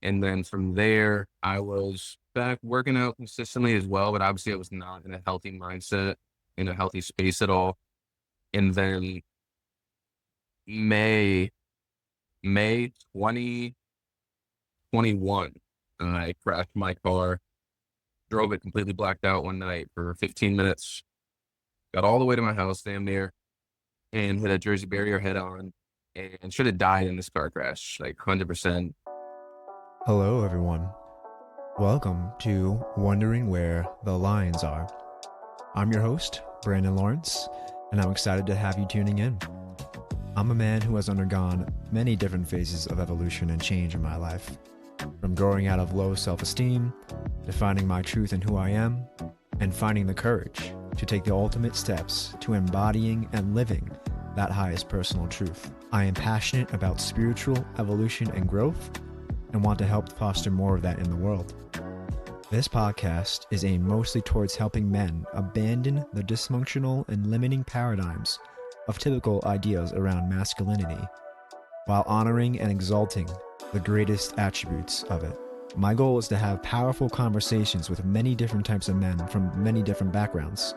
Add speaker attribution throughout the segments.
Speaker 1: And then from there, I was back working out consistently as well, but obviously I was not in a healthy mindset, in a healthy space at all. And then May, May 2021, I crashed my car, drove it completely blacked out one night for 15 minutes, got all the way to my house, damn near, and hit a Jersey barrier head on and should have died in this car crash, like 100%.
Speaker 2: Hello, everyone. Welcome to Wondering Where the Lions Are. I'm your host, Brandon Lawrence, and I'm excited to have you tuning in. I'm a man who has undergone many different phases of evolution and change in my life, from growing out of low self-esteem, to finding my truth in who I am, and finding the courage to take the ultimate steps to embodying and living that highest personal truth. I am passionate about spiritual evolution and growth, and want to help foster more of that in the world. This podcast is aimed mostly towards helping men abandon the dysfunctional and limiting paradigms of typical ideas around masculinity, while honoring and exalting the greatest attributes of it. My goal is to have powerful conversations with many different types of men from many different backgrounds.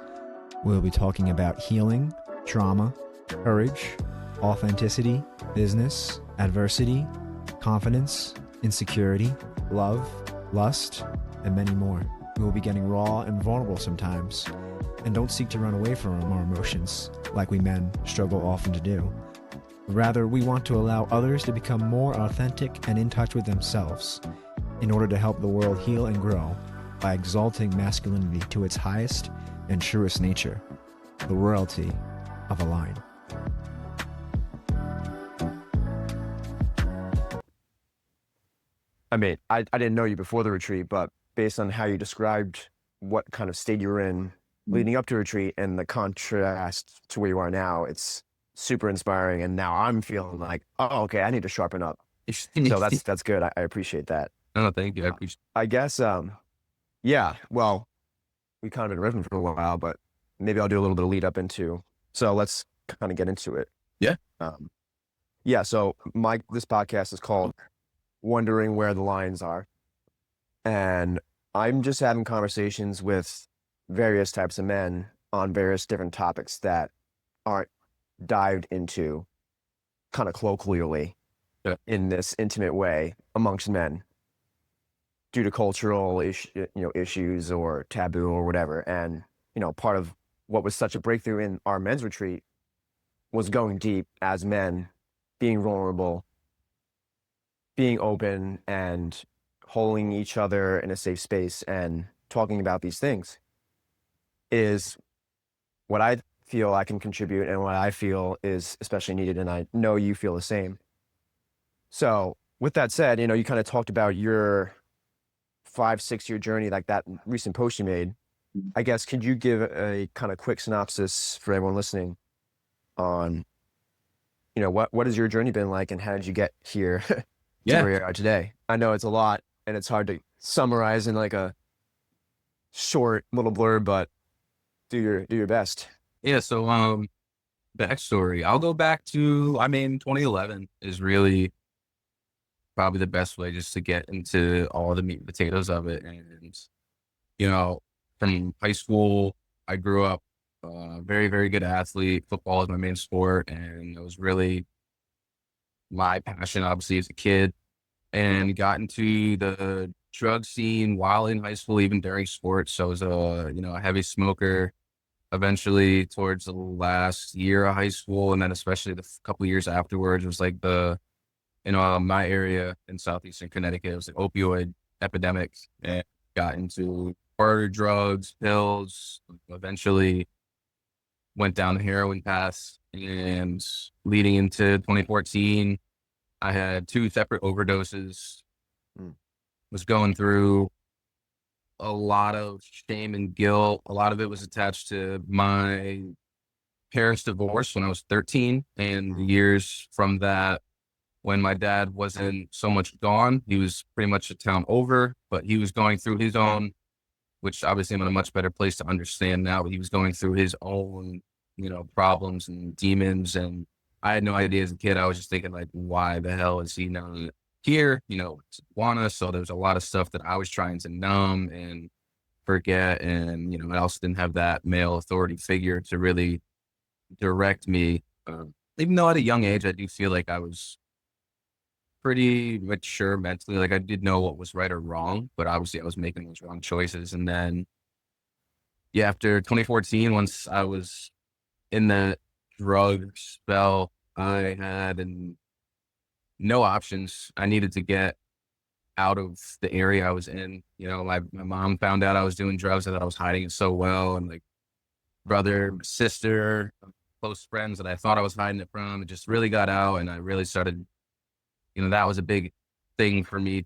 Speaker 2: We'll be talking about healing, trauma, courage, authenticity, business, adversity, confidence, insecurity, love, lust, and many more. We will be getting raw and vulnerable sometimes, and don't seek to run away from our emotions like we men struggle often to do. Rather, we want to allow others to become more authentic and in touch with themselves in order to help the world heal and grow by exalting masculinity to its highest and truest nature, the royalty of a lion.
Speaker 3: I mean, I didn't know you before the retreat, but based on how you described what kind of state you were in leading up to retreat and the contrast to where you are now, it's super inspiring. And now I'm feeling like, oh, okay, I need to sharpen up. So that's good. I appreciate that.
Speaker 1: No, thank you. I appreciate
Speaker 3: I guess, yeah, well, we kind of been riffing for a while, but maybe I'll do a little bit of lead up into. So let's kind of get into it.
Speaker 1: Yeah.
Speaker 3: Yeah. So this podcast is called Wondering Where the Lions Are. And I'm just having conversations with various types of men on various different topics that aren't dived into kind of colloquially in this intimate way amongst men due to cultural issues or taboo or whatever. And, part of what was such a breakthrough in our men's retreat was going deep as men, being vulnerable, being open and holding each other in a safe space and talking about these things is what I feel I can contribute and what I feel is especially needed. And I know you feel the same. So with that said, you kind of talked about your 5-6 year journey, like that recent post you made. I guess, could you give a kind of quick synopsis for everyone listening on, what has your journey been like and how did you get here?
Speaker 1: Yeah.
Speaker 3: Where you are today? I know it's a lot and it's hard to summarize in like a short little blurb, but do your best.
Speaker 1: Yeah. So, backstory, I'll go back to, 2011 is really probably the best way just to get into all the meat and potatoes of it. And, from high school, I grew up very, very good athlete. Football is my main sport. And it was really my passion, obviously, as a kid, and got into the drug scene while in high school, even during sports. So I was a heavy smoker eventually towards the last year of high school. And then especially the couple of years afterwards, it was like my area in Southeastern Connecticut, it was the opioid epidemic, and got into harder drugs, pills, eventually went down the heroin path. And leading into 2014, I had 2 separate overdoses, was going through a lot of shame and guilt. A lot of it was attached to my parents' divorce when I was 13 and the years from that when my dad wasn't so much gone. He was pretty much a town over, but he was going through his own, which obviously I'm in a much better place to understand now, but he was going through his own, problems and demons. And I had no idea as a kid. I was just thinking like, why the hell is he not here, it's marijuana. So there was a lot of stuff that I was trying to numb and forget. And, I also didn't have that male authority figure to really direct me. Even though at a young age, I do feel like I was pretty mature mentally. Like I did know what was right or wrong, but obviously I was making those wrong choices. And then, yeah, after 2014, once I was in that drug spell, I had no options. I needed to get out of the area I was in. My mom found out I was doing drugs. I thought I was hiding it so well. And like brother, my sister, close friends that I thought I was hiding it from, it just really got out. And I really started, that was a big thing for me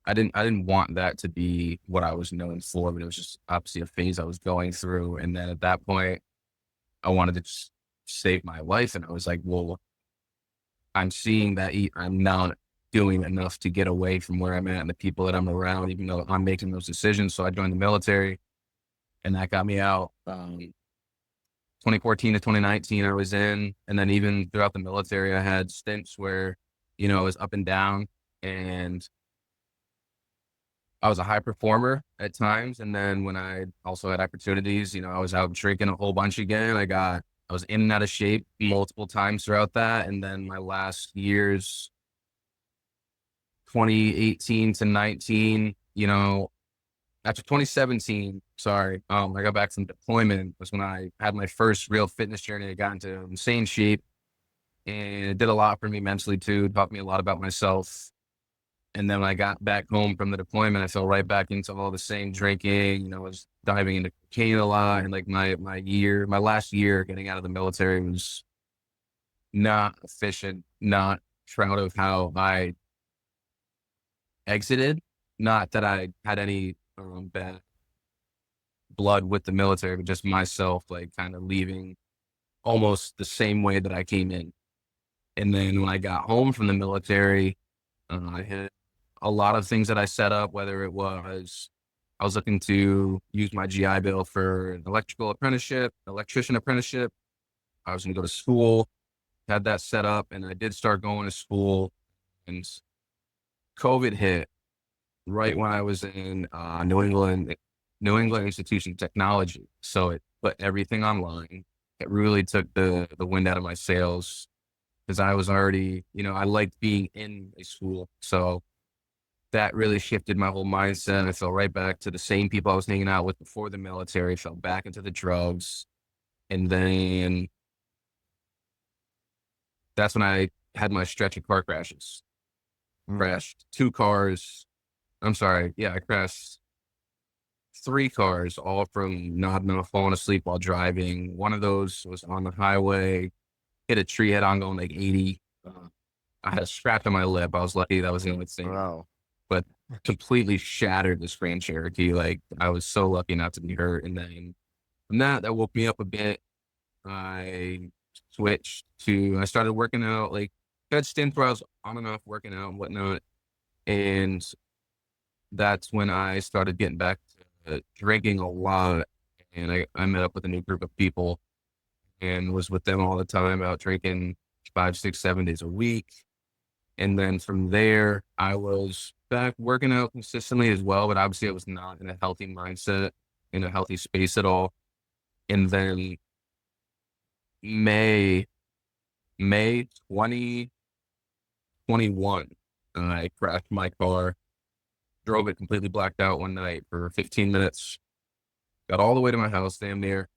Speaker 1: I didn't want that to be what I was known for, but it was just obviously a phase I was going through. And then at that point, I wanted to just save my life. And I was like, well, I'm seeing that I'm not doing enough to get away from where I'm at and the people that I'm around, even though I'm making those decisions. So I joined the military and that got me out. 2014 to 2019, I was in. And then even throughout the military, I had stints where, I was up and down and I was a high performer at times. And then when I also had opportunities, I was out drinking a whole bunch again. I was in and out of shape multiple times throughout that. And then my last years, 2018 to 19, after 2017, sorry, I got back from deployment was when I had my first real fitness journey. I got into insane shape and it did a lot for me mentally too. It taught me a lot about myself. And then when I got back home from the deployment, I fell right back into all the same drinking. I was diving into cocaine a lot. And like my last year getting out of the military was not efficient, not proud of how I exited. Not that I had any bad blood with the military, but just myself, like kind of leaving almost the same way that I came in. And then when I got home from the military, I had a lot of things that I set up, whether it was I was looking to use my GI Bill for an electrician apprenticeship. I was going to go to school, had that set up, and I did start going to school. And COVID hit right when I was in New England Institution of Technology. So it put everything online. It really took the wind out of my sails because I was already, I liked being in a school. So that really shifted my whole mindset. I fell right back to the same people I was hanging out with before the military, fell back into the drugs. And then that's when I had my stretch of car crashes. Crashed 2 cars. I'm sorry. Yeah, I crashed 3 cars, all from nodding off, falling asleep while driving. One of those was on the highway, hit a tree head on going like 80. I had a scratch on my lip. I was lucky that was the only thing.
Speaker 3: Wow.
Speaker 1: But completely shattered this Grand Cherokee. Like I was so lucky not to be hurt. And then from that woke me up a bit. I I started working out, like had stints where I was on and off working out and whatnot. And that's when I started getting back to drinking a lot. And I met up with a new group of people and was with them all the time out drinking 5, 6, 7 days a week. And then from there, I was back working out consistently as well, but obviously I was not in a healthy mindset, in a healthy space at all. And then May 2021, I crashed my car, drove it completely blacked out one night for 15 minutes, got all the way to my house, damn near,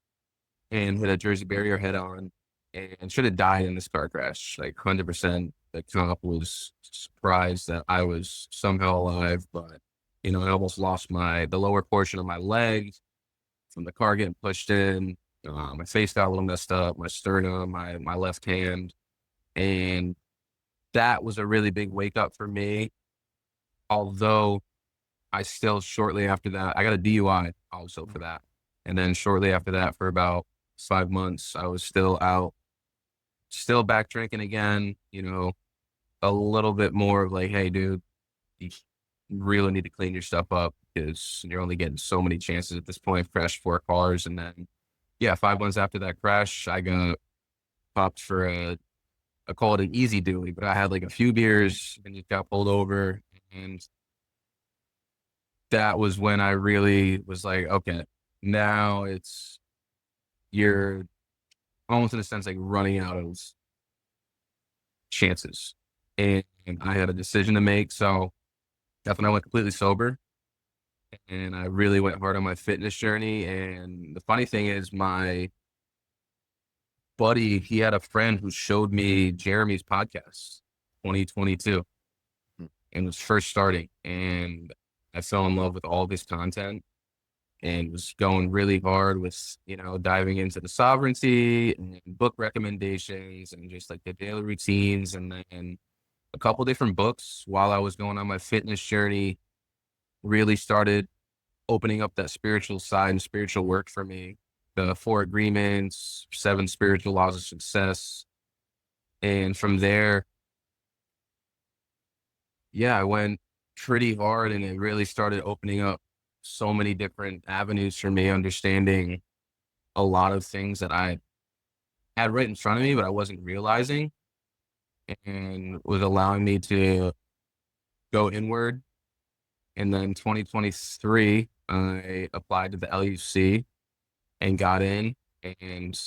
Speaker 1: and hit a Jersey barrier head on and should have died in this car crash, like 100%. The cop was surprised that I was somehow alive, but I almost lost the lower portion of my leg from the car getting pushed in. My face got a little messed up, my sternum, my left hand, and that was a really big wake up for me. Although I still shortly after that, I got a DUI also for that. And then shortly after that, for about 5 months, I was still out, still back drinking again, a little bit more of like, hey, dude, you really need to clean your stuff up because you're only getting so many chances at this point. Crashed 4 cars. And then, yeah, 5 months after that crash, I got popped for a I call it an easy dooley, but I had like a few beers and just got pulled over. And that was when I really was like, okay, now you're almost in a sense like running out of chances. And I had a decision to make. So that's when I went completely sober and I really went hard on my fitness journey. And the funny thing is, my buddy, he had a friend who showed me Jeremy's podcast, 2022,
Speaker 3: Mm.
Speaker 1: and was first starting. And I fell in love with all of his content and was going really hard with, diving into the sovereignty and book recommendations and just like the daily routines. And then a couple different books while I was going on my fitness journey really started opening up that spiritual side and spiritual work for me. The Four Agreements, Seven Spiritual Laws of Success. And from there, yeah, I went pretty hard and it really started opening up so many different avenues for me, understanding a lot of things that I had right in front of me, but I wasn't realizing, and was allowing me to go inward. And then 2023, I applied to the LUC and got in. And,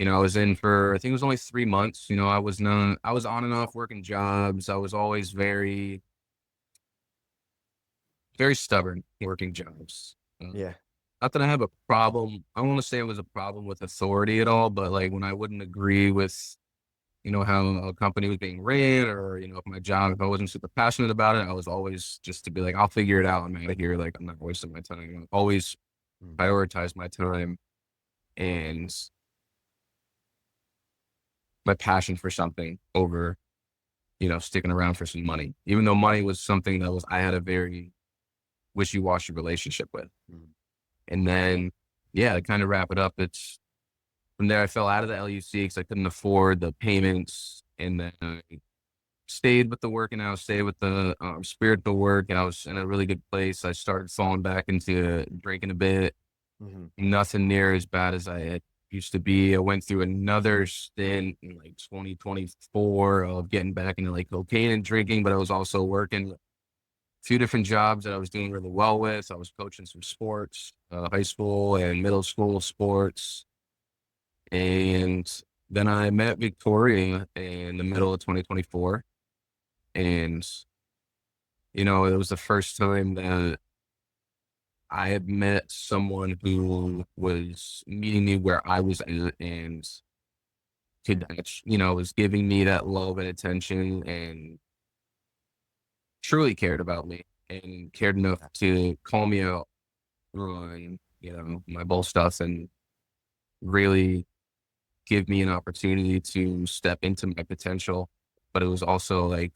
Speaker 1: I was in for, I think it was only 3 months. I was on and off working jobs. I was always very, very stubborn working jobs.
Speaker 3: Yeah.
Speaker 1: Not that I have a problem. I don't want to say it was a problem with authority at all, but like when I wouldn't agree with, how a company was being ran, or, if my job, if I wasn't super passionate about it, I was always just to be like, I'll figure it out. I'm out of here. Like, I'm not wasting my time. I always
Speaker 3: Mm.
Speaker 1: prioritize my time and my passion for something over, sticking around for some money, even though money was something I had a very wishy-washy relationship with.
Speaker 3: Mm.
Speaker 1: And then, yeah, to kind of wrap it up, it's from there I fell out of the LUC because I couldn't afford the payments, and then I stayed with the working out, stayed with the spiritual work, and I was in a really good place. I started falling back into drinking a bit,
Speaker 3: Mhm.
Speaker 1: nothing near as bad as I had used to be. I went through another stint in like 2024 of getting back into like cocaine and drinking, but I was also working a few different jobs that I was doing really well with. I was coaching some sports, high school and middle school sports. And then I met Victoria in the middle of 2024. And, it was the first time that I had met someone who was meeting me where I was at and was giving me that love and attention and truly cared about me and cared enough to call me out on, my bull stuff and really give me an opportunity to step into my potential. But it was also like,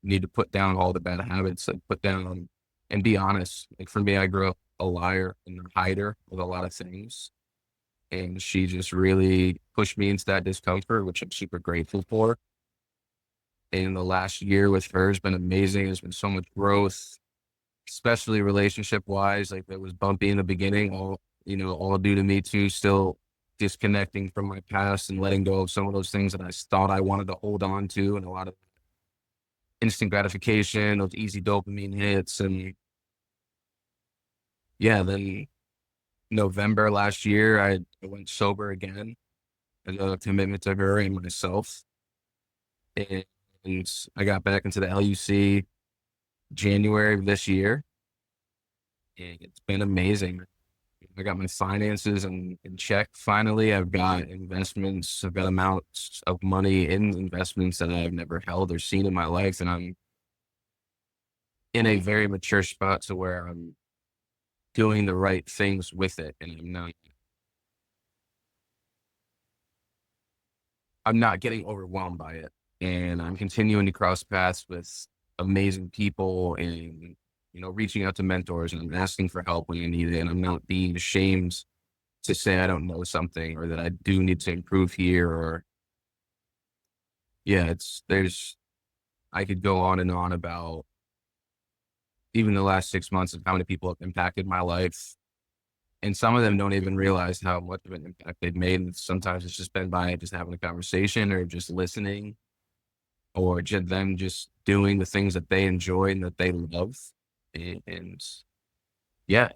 Speaker 1: need to put down all the bad habits, like put down and be honest. Like for me, I grew up a liar and a hider with a lot of things. And she just really pushed me into that discomfort, which I'm super grateful for. And the last year with her has been amazing. There's been so much growth, especially relationship wise. Like it was bumpy in the beginning, all due to me too, still disconnecting from my past and letting go of some of those things that I thought I wanted to hold on to, and a lot of instant gratification, those easy dopamine hits. And yeah, then November last year, I went sober again as a commitment to her and myself. And I got back into the LUC January of this year. And it's been amazing. I got my finances in check. Finally, I've got investments. I've got amounts of money in investments that I've never held or seen in my life. And I'm in a very mature spot to where I'm doing the right things with it. And I'm not getting overwhelmed by it. And I'm continuing to cross paths with amazing people and, reaching out to mentors and asking for help when I need it. And I'm not being ashamed to say I don't know something or that I do need to improve here. Or yeah, I could go on and on about even the last 6 months of how many people have impacted my life And some of them don't even realize how much of an impact they've made. And sometimes it's just been by just having a conversation or just listening or just them just doing the things that they enjoy and that they love. And yeah,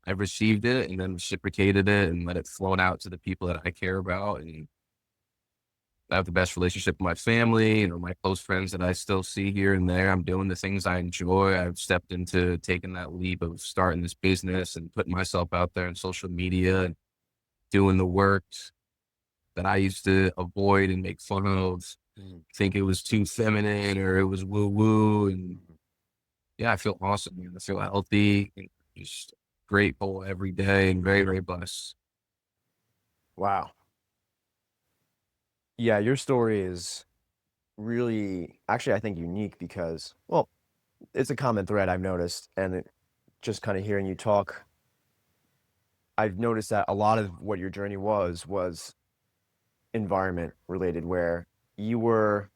Speaker 1: I've received it and then reciprocated it and let it flow out to the people that I care about. And I have the best relationship with my family, my close friends that I still see here and there. I'm doing the things I enjoy. I've stepped into taking that leap of starting this business and putting myself out there on social media and doing the work that I used to avoid and make fun of, think it was too feminine or it was woo woo. And yeah, I feel awesome, man. I feel healthy and just grateful every day and very, very blessed.
Speaker 3: Wow. Yeah, your story is really, actually, I think unique because, well, it's a common thread I've noticed, and just kind of hearing you talk, I've noticed that a lot of what your journey was environment related, where you were,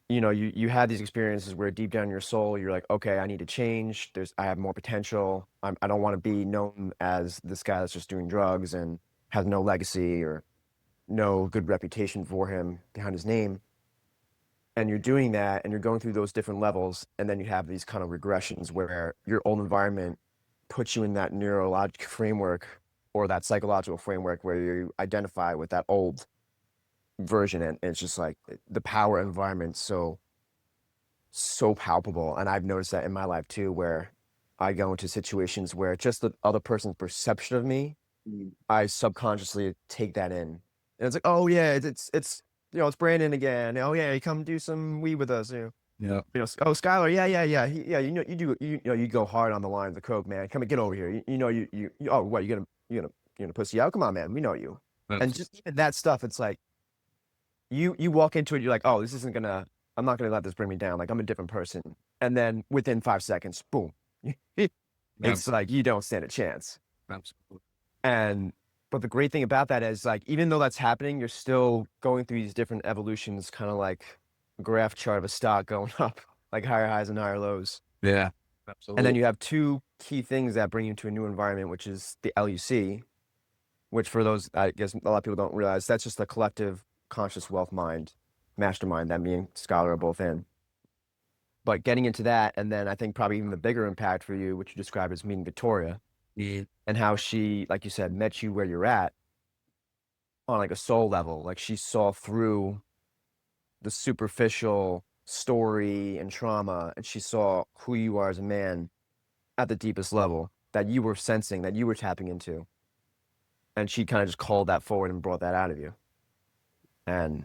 Speaker 3: you had these experiences where deep down in your soul, you're like, okay, I need to change. I have more potential. I don't want to be known as this guy that's just doing drugs and has no legacy or no good reputation for him behind his name. And you're doing that and you're going through those different levels. And then you have these kind of regressions where your old environment puts you in that neurologic framework or that psychological framework where you identify with that old version. And it's just like the power environment so palpable. And I've noticed that in my life too, where I go into situations where just the other person's perception of me, I subconsciously take that in. And it's like, oh yeah, it's it's Brandon again. Oh yeah, you come do some weed with us.
Speaker 1: Yeah.
Speaker 3: Oh Skyler, yeah. Yeah, you go hard on the line of the coke, man. Come and get over here. Oh what, you gonna pussy out? Come on, man. We know you. And just even that stuff, it's like you walk into it, you're like, oh, I'm not gonna let this bring me down. Like I'm a different person. And then within 5 seconds, boom. It's like you don't stand a chance.
Speaker 1: Absolutely.
Speaker 3: But the great thing about that is like, even though that's happening, you're still going through these different evolutions, kind of like a graph chart of a stock going up, like higher highs and higher lows.
Speaker 1: Yeah,
Speaker 3: And then
Speaker 1: absolutely.
Speaker 3: you have two key things that bring you to a new environment, which is the LUC, which for those, I guess a lot of people don't realize, that's just the collective conscious wealth mind, mastermind that me and Skyler are both in. But getting into that, and then I think probably even the bigger impact for you, which you described as meeting Victoria,
Speaker 1: Yeah.
Speaker 3: and how she, like you said, met you where you're at on like a soul level. Like she saw through the superficial story and trauma, and she saw who you are as a man at the deepest level that you were sensing, that you were tapping into. And she kind of just called that forward and brought that out of you. And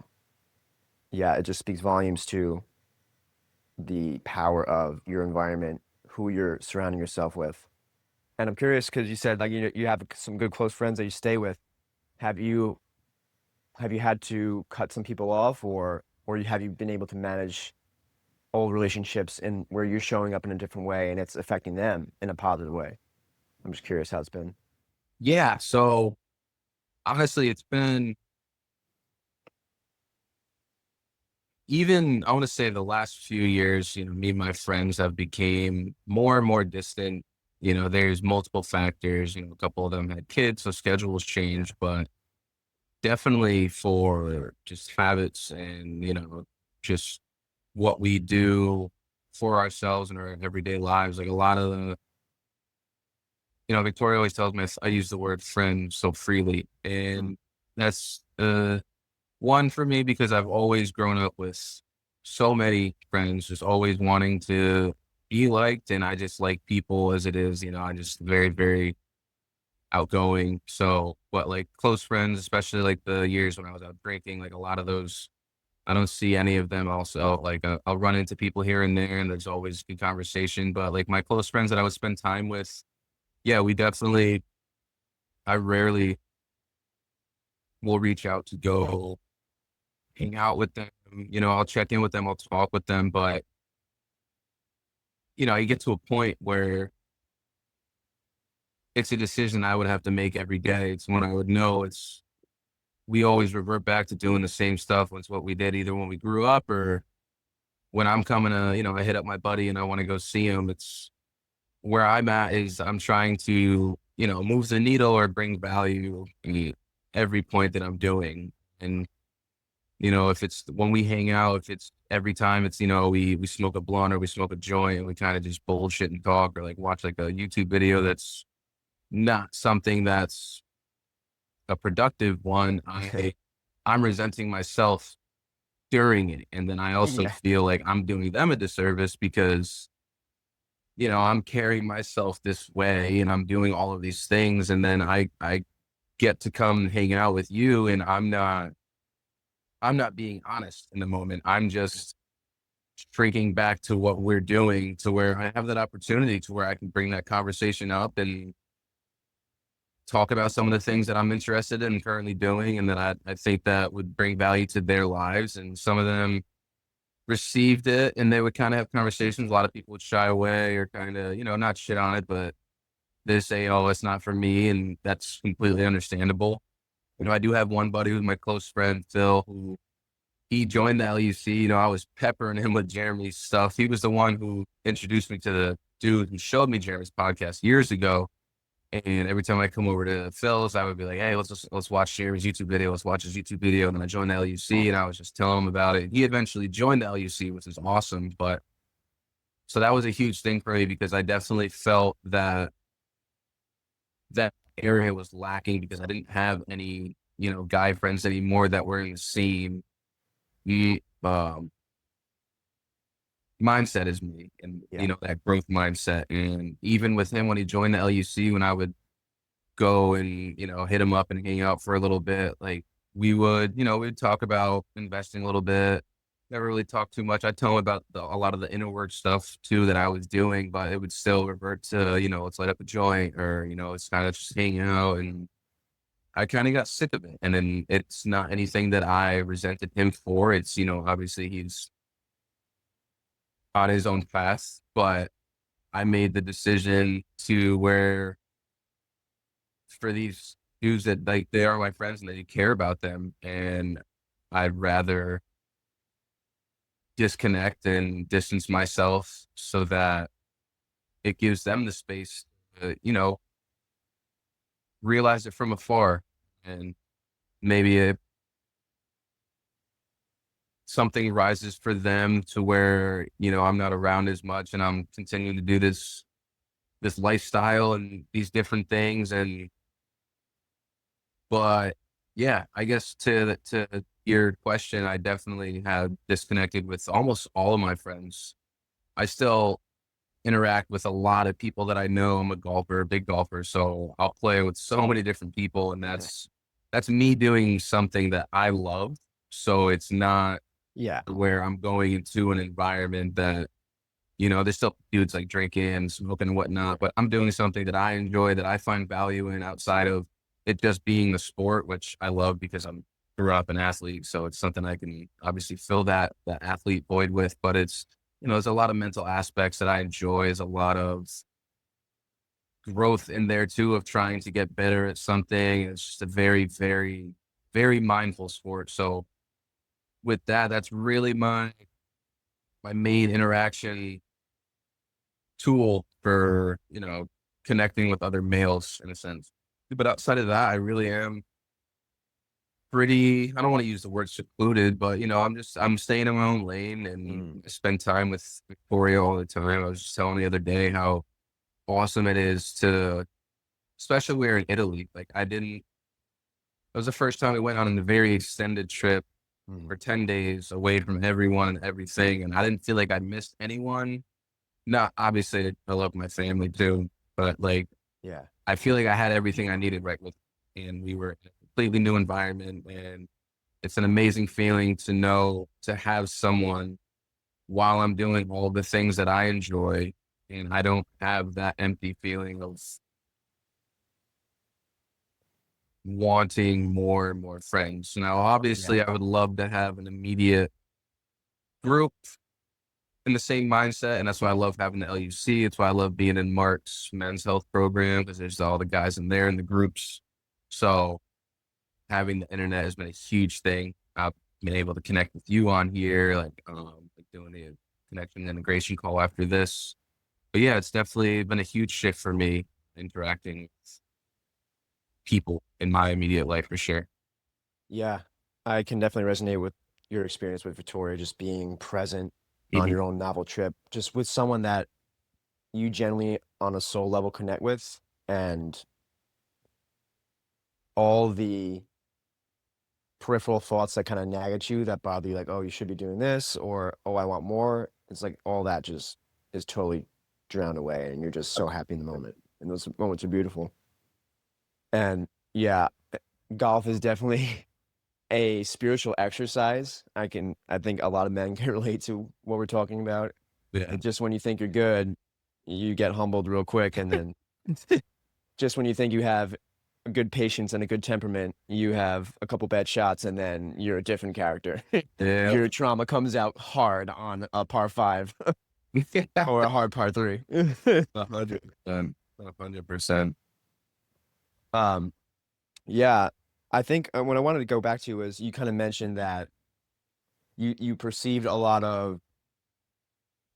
Speaker 3: yeah, it just speaks volumes to the power of your environment, who you're surrounding yourself with. And I'm curious because you said like you have some good close friends that you stay with. Have you had to cut some people off, or have you been able to manage old relationships and where you're showing up in a different way and it's affecting them in a positive way? I'm just curious how it's been.
Speaker 1: Yeah. So honestly, it's been even, I want to say the last few years, me and my friends have became more and more distant. There's multiple factors, a couple of them had kids, so schedules changed, but definitely for just habits and, just what we do for ourselves in our everyday lives. Like a lot of Victoria always tells me I use the word friend so freely. And that's one for me because I've always grown up with so many friends, just always wanting to be liked. And I just like people as it is, I just very, very outgoing. So, but like close friends, especially like the years when I was out drinking, like a lot of those, I don't see any of them also. Like I'll run into people here and there and there's always good conversation. But like my close friends that I would spend time with, yeah, I rarely will reach out to go hang out with them. I'll check in with them, I'll talk with them, but you get to a point where it's a decision I would have to make every day. It's when I would know we always revert back to doing the same stuff. It's what we did either when we grew up or when I'm coming to, I hit up my buddy and I want to go see him. where I'm at is I'm trying to, move the needle or bring value in every point that I'm doing. And, if it's when we hang out, if it's every time it's, we smoke a blunt or we smoke a joint and we kind of just bullshit and talk or like watch like a YouTube video that's not something that's a productive one, I'm resenting myself during it. And then I also
Speaker 3: Yeah.
Speaker 1: feel like I'm doing them a disservice because, I'm carrying myself this way and I'm doing all of these things. And then I get to come hang out with you and I'm not being honest in the moment. I'm just shrinking back to what we're doing to where I have that opportunity to where I can bring that conversation up and talk about some of the things that I'm interested in currently doing and that I think that would bring value to their lives. And some of them received it and they would kind of have conversations. A lot of people would shy away or kind of, not shit on it, but they say, oh, it's not for me. And that's completely understandable. I do have one buddy who's my close friend, Phil, who he joined the LUC. I was peppering him with Jeremy's stuff. He was the one who introduced me to the dude who showed me Jeremy's podcast years ago. And every time I come over to Phil's, I would be like, hey, let's watch Jeremy's YouTube video. Let's watch his YouTube video. And then I joined the LUC and I was just telling him about it. He eventually joined the LUC, which is awesome. But so that was a huge thing for me because I definitely felt that that area was lacking because I didn't have any, guy friends anymore that were in the same mindset as me and,
Speaker 3: Yeah.
Speaker 1: that growth mindset. And even with him, when he joined the LUC, when I would go and, hit him up and hang out for a little bit, like we'd talk about investing a little bit, never really talk too much. I'd tell him about a lot of the inner work stuff too that I was doing, but it would still revert to, let's light up a joint or, it's kind of just hanging out. And I kind of got sick of it. And then it's not anything that I resented him for. It's, obviously he's on his own path, but I made the decision to where for these dudes that like they are my friends and they care about them, and I'd rather disconnect and distance myself so that it gives them the space to, realize it from afar and maybe something rises for them to where, I'm not around as much and I'm continuing to do this lifestyle and these different things. But yeah, I guess to your question, I definitely have disconnected with almost all of my friends. I still interact with a lot of people that I know. I'm a golfer, a big golfer, so I'll play with so many different people, and that's me doing something that I love. So it's not
Speaker 3: Yeah.
Speaker 1: where I'm going into an environment that, there's still dudes like drinking and smoking and whatnot, but I'm doing something that I enjoy, that I find value in outside of it just being the sport, which I love because I'm grew up an athlete. So it's something I can obviously fill that athlete void with, but it's, there's a lot of mental aspects that I enjoy. There's a lot of growth in there too, of trying to get better at something. It's just a very, very, very mindful sport. So with that, that's really my main interaction tool for, connecting with other males in a sense. But outside of that, I really am pretty, I don't want to use the word secluded, but I'm staying in my own lane and I spend time with Victoria all the time. I was just telling the other day how awesome it is to, especially we're in Italy. Like it was the first time we went on a very extended trip for 10 days away from everyone and everything. And I didn't feel like I missed anyone. Not obviously I love my family too, but like,
Speaker 3: Yeah.
Speaker 1: I feel like I had everything I needed right with, and we were in a completely new environment. And it's an amazing feeling to know to have someone while I'm doing all the things that I enjoy. And I don't have that empty feeling of wanting more and more friends. Now, obviously,
Speaker 3: Yeah.
Speaker 1: I would love to have an immediate group in the same mindset. And that's why I love having the LUC. It's why I love being in Mark's men's health program because there's all the guys in there in the groups. So having the internet has been a huge thing. I've been able to connect with you on here, like doing the connection integration call after this. But yeah, it's definitely been a huge shift for me interacting with people in my immediate life for sure.
Speaker 3: Yeah, I can definitely resonate with your experience with Victoria, just being present on
Speaker 1: Mhm.
Speaker 3: your own novel trip, just with someone that you generally on a soul level connect with, and all the peripheral thoughts that kind of nag at you that bother you, like, oh, you should be doing this, or oh, I want more. It's like all that just is totally drowned away, and you're just so happy in the moment. And those moments are beautiful. And yeah, golf is definitely a spiritual exercise. I think a lot of men can relate to what we're talking about.
Speaker 1: Yeah.
Speaker 3: Just when you think you're good, you get humbled real quick, and then just when you think you have a good patience and a good temperament, you have a couple bad shots, and then you're a different character.
Speaker 1: Yeah.
Speaker 3: Your trauma comes out hard on a par five or a hard par three.
Speaker 1: 100%. 100%.
Speaker 3: Um, yeah, I think what I wanted to go back to is you kind of mentioned that you perceived a lot of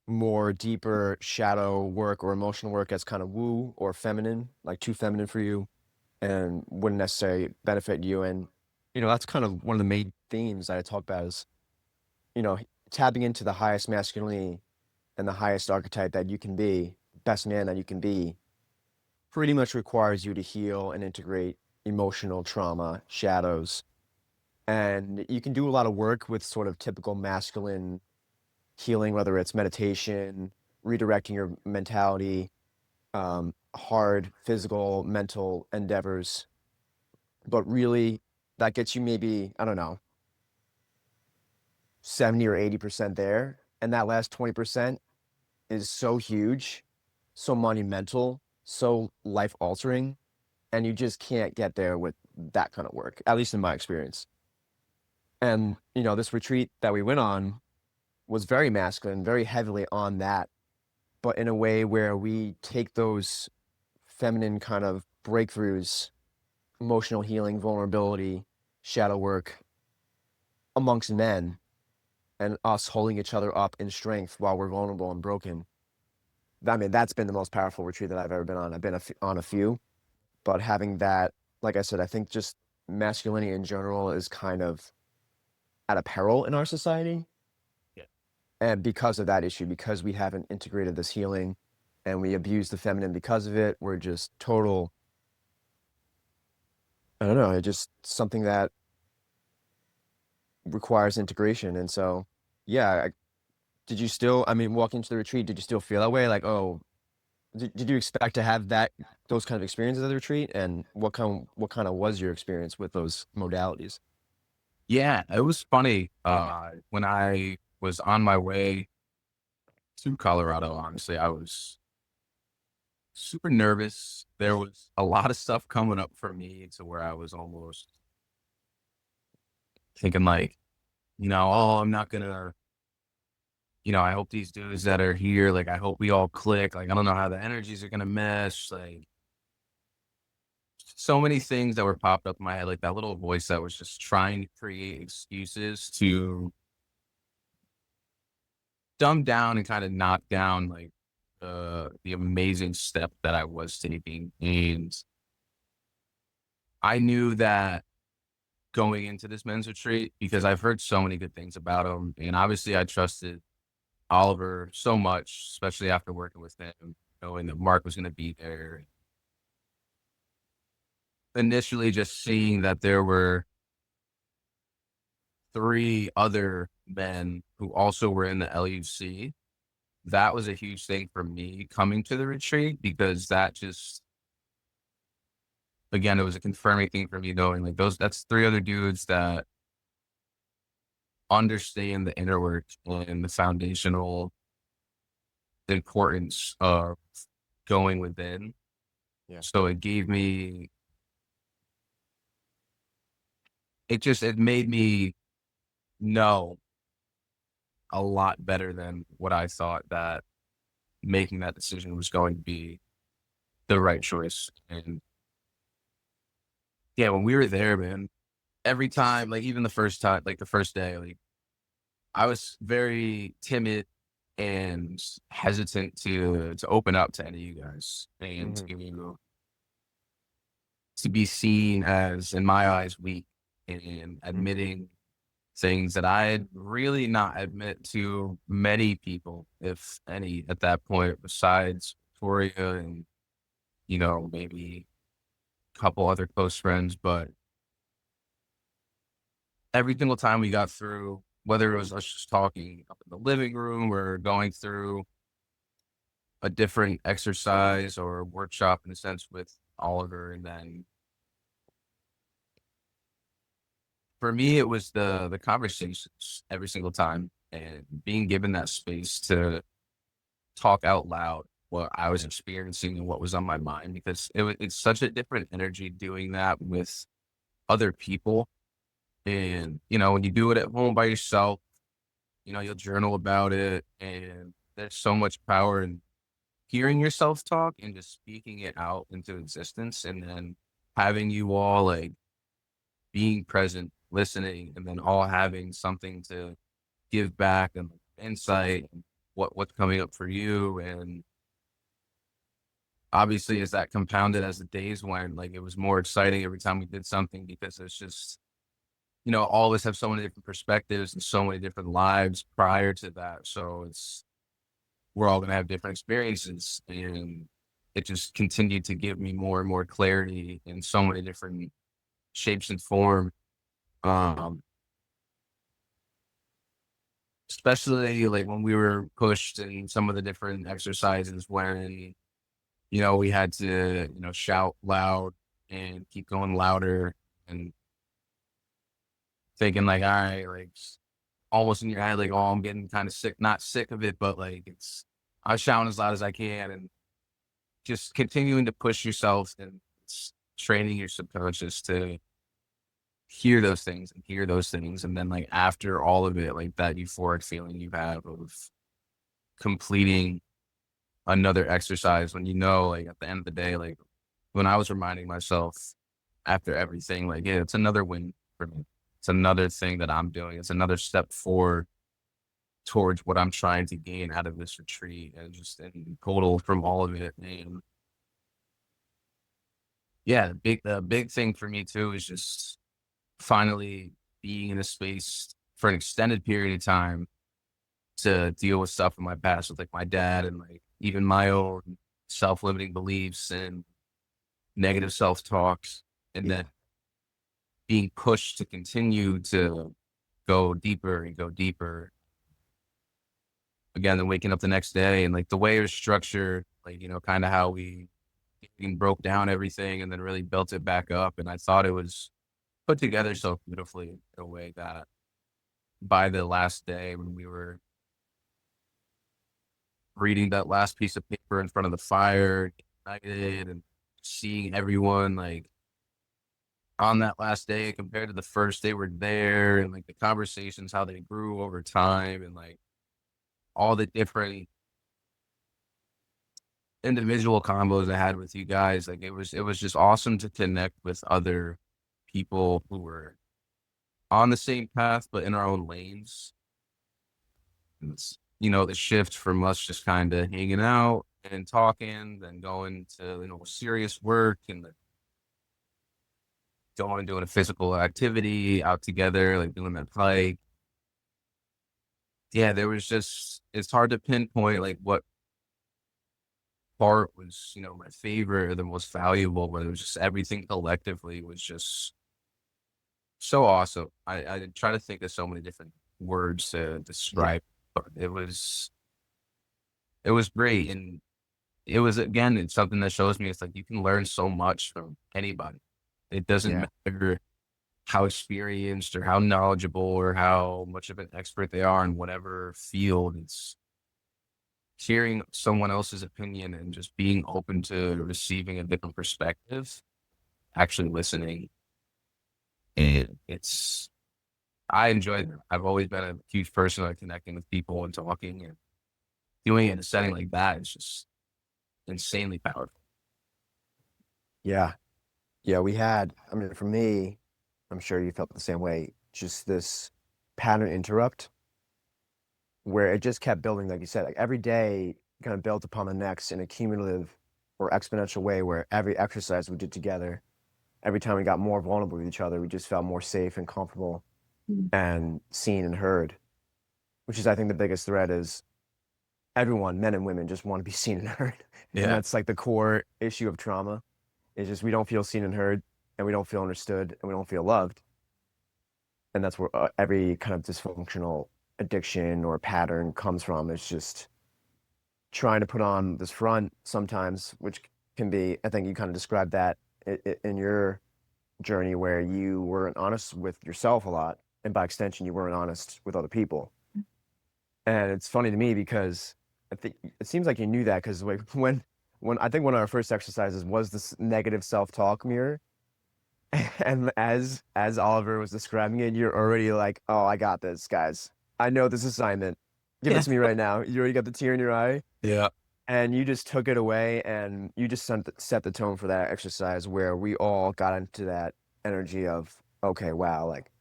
Speaker 3: more deeper shadow work or emotional work as kind of woo or feminine, like too feminine for you, and wouldn't necessarily benefit you. And that's kind of one of the main themes that I talk about is tapping into the highest masculinity and the highest archetype that you can be, best man that you can be, pretty much requires you to heal and integrate emotional trauma, shadows. And you can do a lot of work with sort of typical masculine healing, whether it's meditation, redirecting your mentality, hard physical, mental endeavors. But really, that gets you maybe, I don't know, 70 or 80% there. And that last 20% is so huge, so monumental, so life altering. And you just can't get there with that kind of work, at least in my experience. And, this retreat that we went on was very masculine, very heavily on that, but in a way where we take those feminine kind of breakthroughs, emotional healing, vulnerability, shadow work amongst men, and us holding each other up in strength while we're vulnerable and broken. I mean, that's been the most powerful retreat that I've ever been on. I've been on a few, but having that, like I said, I think just masculinity in general is kind of at a peril in our society.
Speaker 1: Yeah.
Speaker 3: And because of that issue, because we haven't integrated this healing and we abuse the feminine because of it, we're just total, I don't know, it's just something that requires integration. And so, yeah, did you still, I mean, walking into the retreat, did you still feel that way? Like, oh, did you expect to have those kind of experiences at the retreat? And what kind of was your experience with those modalities?
Speaker 1: Yeah, it was funny. When I was on my way to Colorado, honestly, I was super nervous. There was a lot of stuff coming up for me to where I was almost thinking like, oh, I'm not gonna, I hope these dudes that are here, like, I hope we all click. Like, I don't know how the energies are gonna mesh. Like, so many things that were popped up in my head, like that little voice that was just trying to create excuses to dumb down and kind of knock down like the amazing step that I was taking. And I knew that going into this men's retreat because I've heard so many good things about him. And obviously I trusted Oliver so much, especially after working with him, knowing that Mark was going to be there. Initially, just seeing that there were three other men who also were in the LUC, that was a huge thing for me coming to the retreat because that just, again, it was a confirming thing for me knowing like that's three other dudes that understand the inner work and the foundational importance of going within.
Speaker 3: Yeah.
Speaker 1: So it made me know a lot better than what I thought that making that decision was going to be the right choice. And yeah, when we were there, man, every time, like even the first time, like the first day, like I was very timid and hesitant to open up to any of you guys and
Speaker 3: Mhm.
Speaker 1: to be seen as, in my eyes, weak and admitting things that I'd really not admit to many people, if any, at that point, besides Victoria and, maybe a couple other close friends. But every single time we got through, whether it was us just talking up in the living room or going through a different exercise or workshop in a sense with Oliver, and then for me it was the conversations every single time and being given that space to talk out loud what I was experiencing and what was on my mind, because it's such a different energy doing that with other people. And when you do it at home by yourself, you'll journal about it, and there's so much power in hearing yourself talk and just speaking it out into existence, and then having you all like being present, listening, and then all having something to give back and insight and what's coming up for you. And obviously as that compounded as the days went, like it was more exciting every time we did something, because it's just, all of us have so many different perspectives and so many different lives prior to that. So we're all going to have different experiences, and it just continued to give me more and more clarity in so many different shapes and form. Um, Especially like when we were pushed in some of the different exercises when, we had to, shout loud and keep going louder, and thinking like, all right, like almost in your head, like, oh, I'm getting kind of sick, not sick of it, but like I was shouting as loud as I can, and just continuing to push yourself and training your subconscious to hear those things and hear those things. And then like after all of it, like that euphoric feeling you have of completing another exercise, when like at the end of the day, like when I was reminding myself after everything, like, yeah, it's another win for me. It's another thing that I'm doing. It's another step forward towards what I'm trying to gain out of this retreat, and just in total from all of it. And yeah, the big thing for me too is just finally being in a space for an extended period of time to deal with stuff in my past with like my dad, and like even my own self-limiting beliefs and negative self-talks, and
Speaker 3: Yeah.
Speaker 1: then being pushed to continue to go deeper and go deeper again, then waking up the next day, and like the way it was structured, like, kind of how we broke down everything and then really built it back up. And I thought it was put together so beautifully in a way that by the last day, when we were reading that last piece of paper in front of the fire, united, and seeing everyone like on that last day compared to the first day we're there, and like the conversations, how they grew over time, and like all the different individual combos I had with you guys. Like it was just awesome to connect with other people who were on the same path but in our own lanes. And it's, the shift from us just kind of hanging out and talking, then going to, serious work, and then going and doing a physical activity out together, like doing that hike. Yeah, there was just, it's hard to pinpoint like what part was, my favorite or the most valuable, but it was just everything collectively was just so awesome. I try to think of so many different words to
Speaker 3: Yeah.
Speaker 1: describe, but it was great. And it was, again, it's something that shows me it's like you can learn so much from anybody. It doesn't
Speaker 3: Yeah.
Speaker 1: matter how experienced or how knowledgeable or how much of an expert they are in whatever field. It's hearing someone else's opinion and just being open to receiving a different perspective, actually listening. And I enjoy it. I've always been a huge person on connecting with people and talking, and doing it in a setting like that is just insanely powerful.
Speaker 3: Yeah. Yeah. We had, I mean, for me, I'm sure you felt the same way, just this pattern interrupt where it just kept building, like you said, like every day kind of built upon the next in a cumulative or exponential way, where every exercise we did together, every time we got more vulnerable with each other, we just felt more safe and comfortable and seen and heard, which is, I think, the biggest thread is everyone, men and women, just want to be seen and heard. And
Speaker 1: Yeah.
Speaker 3: that's like the core issue of trauma, is just we don't feel seen and heard, and we don't feel understood, and we don't feel loved. And that's where every kind of dysfunctional addiction or pattern comes from. It's just trying to put on this front sometimes, which can be, I think you kind of described that in your journey, where you weren't honest with yourself a lot, and by extension, you weren't honest with other people. And it's funny to me because I think it seems like you knew that, because like when I think one of our first exercises was this negative self-talk mirror. And as Oliver was describing it, you're already like, oh, I got this, guys. I know this assignment. Give it
Speaker 1: Yeah.
Speaker 3: to me right now. You already got the tear in your eye,
Speaker 1: Yeah.
Speaker 3: and you just took it away, and you just set the tone for that exercise, where we all got into that energy of, okay, wow, like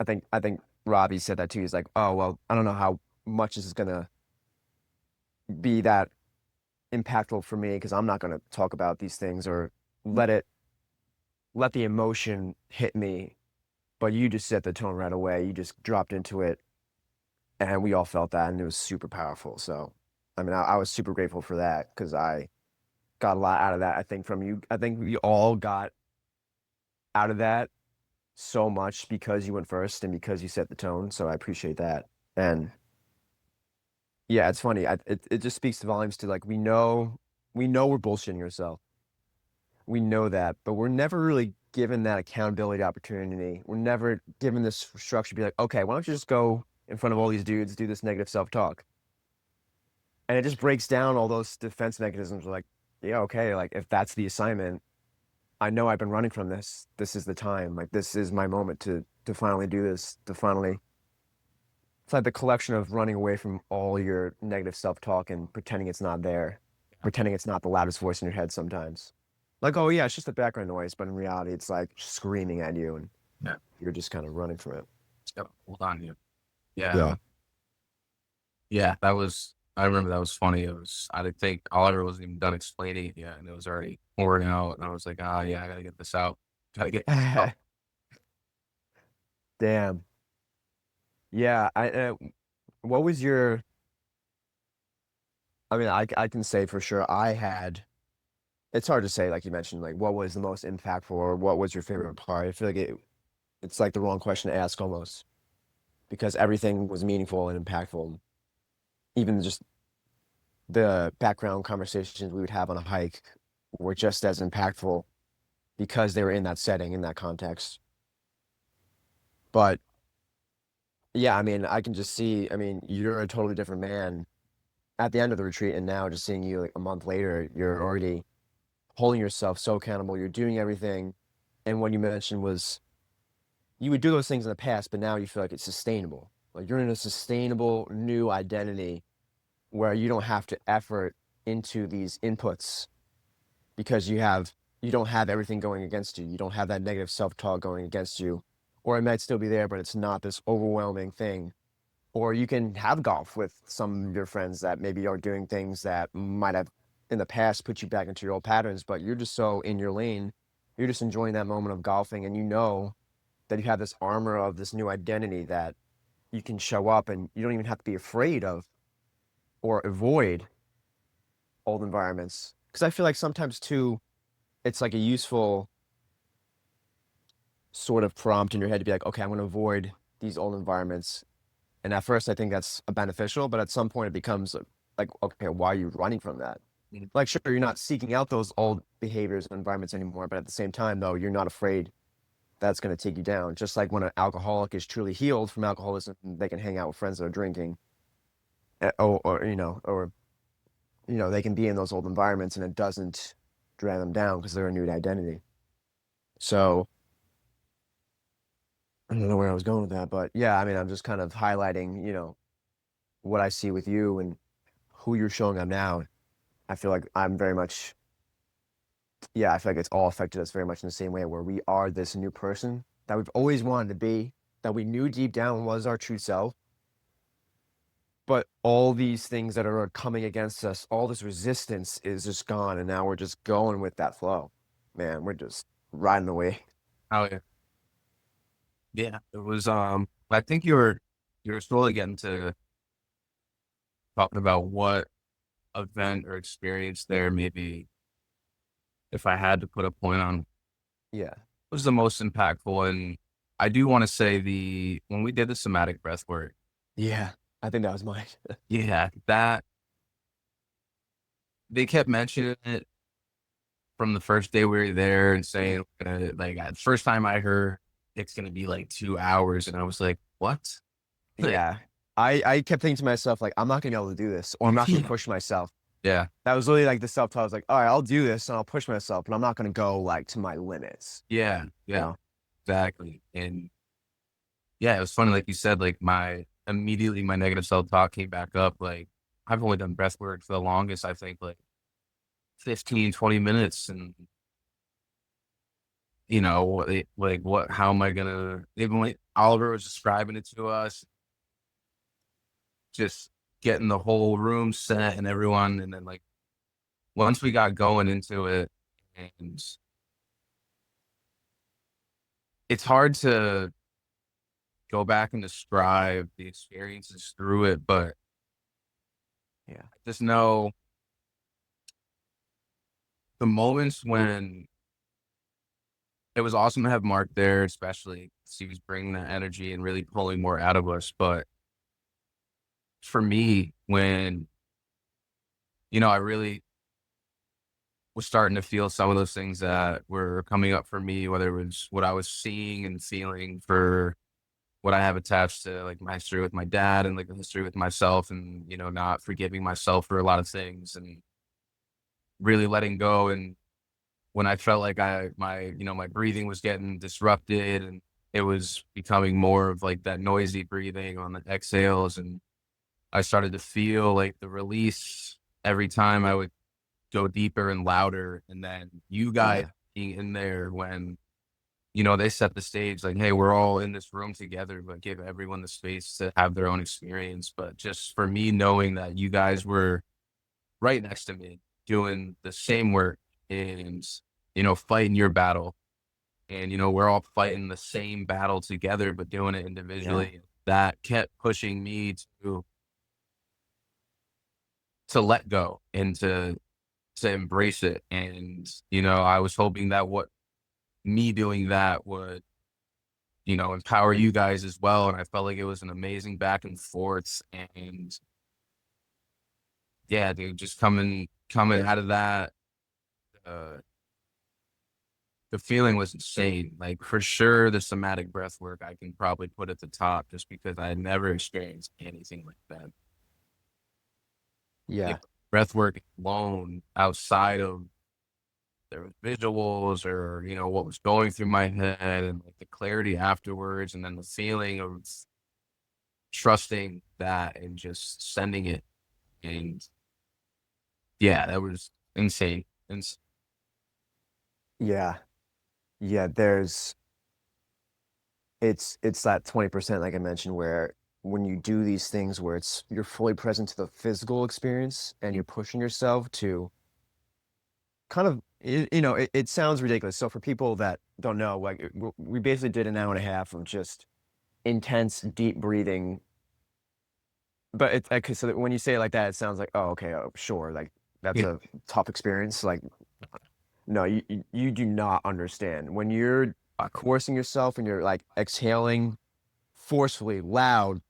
Speaker 3: I think Robbie said that too. He's like, oh well, I don't know how much this is gonna be that impactful for me, because I'm not gonna talk about these things or let the emotion hit me. But you just set the tone right away. You just dropped into it, and we all felt that, and it was super powerful. So, I mean, I was super grateful for that, because I got a lot out of that, I think, from you. I think we all got out of that so much because you went first and because you set the tone. So I appreciate that. And yeah, it's funny. It just speaks to volumes to, like, we know we're bullshitting ourselves. We know that, but we're never really given that accountability opportunity. We're never given this structure to be like, okay, why don't you just go in front of all these dudes, do this negative self-talk? And it just breaks down all those defense mechanisms. Like, yeah, okay, like if that's the assignment, I know I've been running from this. This is the time. Like, this is my moment to finally do this, to finally. It's like the collection of running away from all your negative self-talk and pretending it's not there, pretending it's not the loudest voice in your head sometimes. Like, oh yeah, it's just the background noise, but in reality, it's like screaming at you, and
Speaker 1: Yeah.
Speaker 3: you're just kind of running from it.
Speaker 1: Yep. Hold on you. Yeah.
Speaker 3: Yeah.
Speaker 1: Yeah. I remember that was funny. I didn't think Oliver wasn't even done explaining it yet, and it was already pouring out. And I was like, ah, yeah, I gotta get this out. Gotta get this out.
Speaker 3: Damn. Yeah. What was your? I mean, I can say for sure I had. It's hard to say, like you mentioned, like what was the most impactful or what was your favorite part. I feel like it's like the wrong question to ask almost, because everything was meaningful and impactful. Even just the background conversations we would have on a hike were just as impactful because they were in that setting, in that context. But yeah, I mean, I can just see, I mean, you're a totally different man at the end of the retreat, and now just seeing you like a month later, you're already holding yourself so accountable. You're doing everything. And what you mentioned was you would do those things in the past, but now you feel like it's sustainable. Like you're in a sustainable new identity where you don't have to effort into these inputs, because you don't have everything going against you. You don't have that negative self-talk going against you. Or it might still be there, but it's not this overwhelming thing. Or you can have golf with some of your friends that maybe are doing things that might have in the past put you back into your old patterns, but you're just so in your lane. You're just enjoying that moment of golfing, and you know that you have this armor of this new identity that you can show up, and you don't even have to be afraid of or avoid old environments. Because I feel like sometimes too, it's like a useful sort of prompt in your head to be like, okay, I'm going to avoid these old environments. And at first, I think that's beneficial, but at some point, it becomes like, okay, why are you running from that?
Speaker 1: Mhm.
Speaker 3: Like, sure, you're not seeking out those old behaviors and environments anymore, but at the same time, though, you're not afraid that's going to take you down. Just like when an alcoholic is truly healed from alcoholism, they can hang out with friends that are drinking, or they can be in those old environments, and it doesn't drag them down because they're a new identity. So I don't know where I was going with that, but yeah, I mean, I'm just kind of highlighting, what I see with you and who you're showing up now. I feel like I'm very much, yeah, I feel like it's all affected us very much in the same way, where we are this new person that we've always wanted to be, that we knew deep down was our true self, but all these things that are coming against us, all this resistance is just gone, and now we're just going with that flow. Man, we're just riding the wave.
Speaker 1: Oh yeah. Yeah. It was I think you were slowly getting to talking about what event or experience there maybe if I had to put a point on
Speaker 3: Yeah.
Speaker 1: was the most impactful. And I do want to say when we did the somatic breath work,
Speaker 3: Yeah. I think that was mine.
Speaker 1: yeah, that they kept mentioning it from the first day we were there and saying like the first time I heard it's gonna be like 2 hours, and I was like, what? Like,
Speaker 3: Yeah. I kept thinking to myself, like, I'm not gonna be able to do this, or I'm not gonna push myself.
Speaker 1: yeah,
Speaker 3: That was literally like the self-talk. I was like, all right, I'll do this and I'll push myself, but I'm not gonna go like to my limits.
Speaker 1: yeah,
Speaker 3: You
Speaker 1: yeah,
Speaker 3: know?
Speaker 1: exactly. And yeah, it was funny, like you said, like immediately my negative self-talk came back up. Like I've only done breath work for the longest, I think like 15, 20 minutes. And how am I gonna, even when Oliver was describing it to us, just getting the whole room set and everyone. And then like once we got going into it, and it's hard to go back and describe the experiences through it, but
Speaker 3: Yeah.
Speaker 1: I just know the moments when it was awesome to have Mark there, especially 'cause he was bringing that energy and really pulling more out of us. But for me, when, I really was starting to feel some of those things that were coming up for me, whether it was what I was seeing and feeling for what I have attached to like my history with my dad and like the history with myself, and, not forgiving myself for a lot of things and really letting go. And when I felt like my breathing was getting disrupted and it was becoming more of like that noisy breathing on the exhales, and I started to feel like the release every time I would go deeper and louder. And then you guys
Speaker 3: Yeah.
Speaker 1: being in there when, they set the stage like, hey, we're all in this room together, but give everyone the space to have their own experience. But just for me, knowing that you guys were right next to me doing the same work and, fighting your battle. And, we're all fighting the same battle together, but doing it
Speaker 3: Yeah.
Speaker 1: individually. That kept pushing me to let go and to embrace it. And, I was hoping that what me doing that would, empower you guys as well. And I felt like it was an amazing back and forth. And yeah, dude, just coming out of that, uh, the feeling was insane. Like for sure, the somatic breath work I can probably put at the top just because I had never experienced anything like that. Yeah,
Speaker 3: Yeah.
Speaker 1: breath work alone outside of there was visuals or what was going through my head and like the clarity afterwards, and then the feeling of trusting that and just sending it. And yeah, that was insane. And
Speaker 3: Yeah. Yeah. It's that 20%, like I mentioned, where when you do these things where you're fully present to the physical experience and you're pushing yourself to kind of, it sounds ridiculous. So for people that don't know, like we basically did an hour and a half of just intense, deep breathing. But it's like, so that when you say it like that, it sounds like, oh, okay, oh, sure, like that's
Speaker 1: yeah,
Speaker 3: a tough experience. Like, no, you do not understand when you're forcing yourself and you're like exhaling forcefully, loud,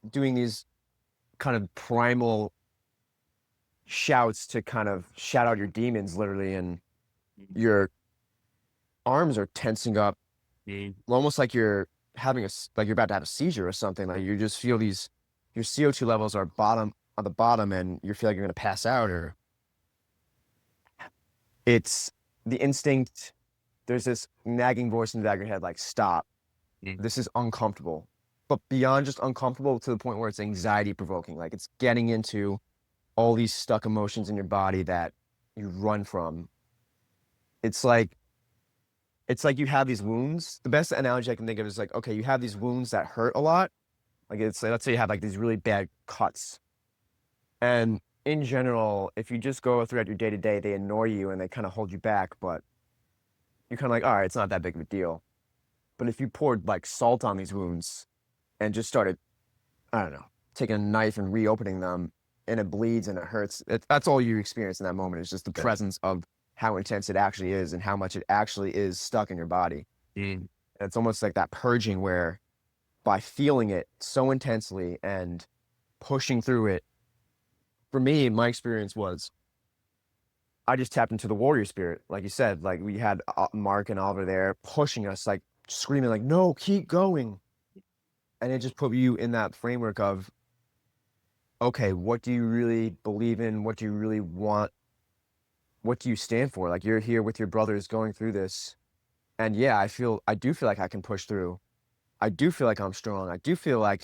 Speaker 3: doing these kind of primal shouts to kind of shout out your demons, literally, and your arms are tensing up, almost like you're like you're about to have a seizure or something. Like you just feel your CO2 levels are bottom on the bottom, and you feel like you're gonna pass out, or it's the instinct. There's this nagging voice in the back of your head, like, stop. This is uncomfortable. But beyond just uncomfortable to the point where it's anxiety provoking, like it's getting into all these stuck emotions in your body that you run from. It's like you have these wounds. The best analogy I can think of is like, okay, you have these wounds that hurt a lot. Like it's like, let's say you have like these really bad cuts And in general, if you just go throughout your day to day, they annoy you and they kind of hold you back, but you're kind of like, all right, it's not that big of a deal. But if you poured like salt on these wounds and just started, I don't know, taking a knife and reopening them, and it bleeds and it hurts, that's all you experience in that moment is just the presence of how intense it actually is and how much it actually is stuck in your body.
Speaker 1: Mm.
Speaker 3: It's almost like that purging where by feeling it so intensely and pushing through it, for me, my experience was I just tapped into the warrior spirit. Like you said, like we had Mark and Oliver there pushing us, like screaming, like, no, keep going. And it just put you in that framework of, okay, what do you really believe in? What do you really want? What do you stand for? Like you're here with your brothers going through this. And yeah, I do feel like I can push through. I do feel like I'm strong. I do feel like,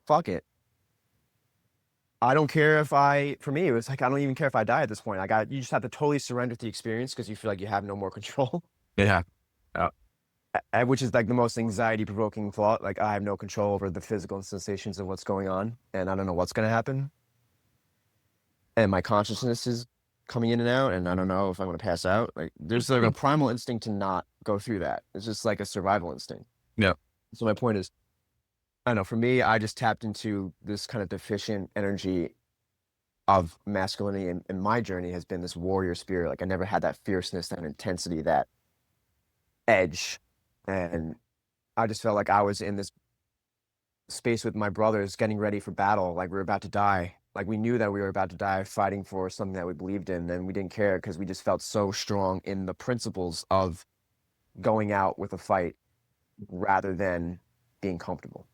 Speaker 3: fuck it. I don't care for me, it was like, I don't even care if I die at this point. You just have to totally surrender to the experience because you feel like you have no more control.
Speaker 1: Yeah. Yeah.
Speaker 3: Which is like the most anxiety provoking thought. Like I have no control over the physical sensations of what's going on and I don't know what's going to happen. And my consciousness is coming in and out and I don't know if I'm going to pass out. Like there's like a primal instinct to not go through that. It's just like a survival instinct.
Speaker 1: Yeah.
Speaker 3: So my point is, I don't know, for me, I just tapped into this kind of deficient energy of masculinity, and my journey has been this warrior spirit. Like I never had that fierceness, that intensity, that edge. And I just felt like I was in this space with my brothers getting ready for battle. Like we were about to die. Like we knew that we were about to die fighting for something that we believed in, and we didn't care because we just felt so strong in the principles of going out with a fight rather than being comfortable.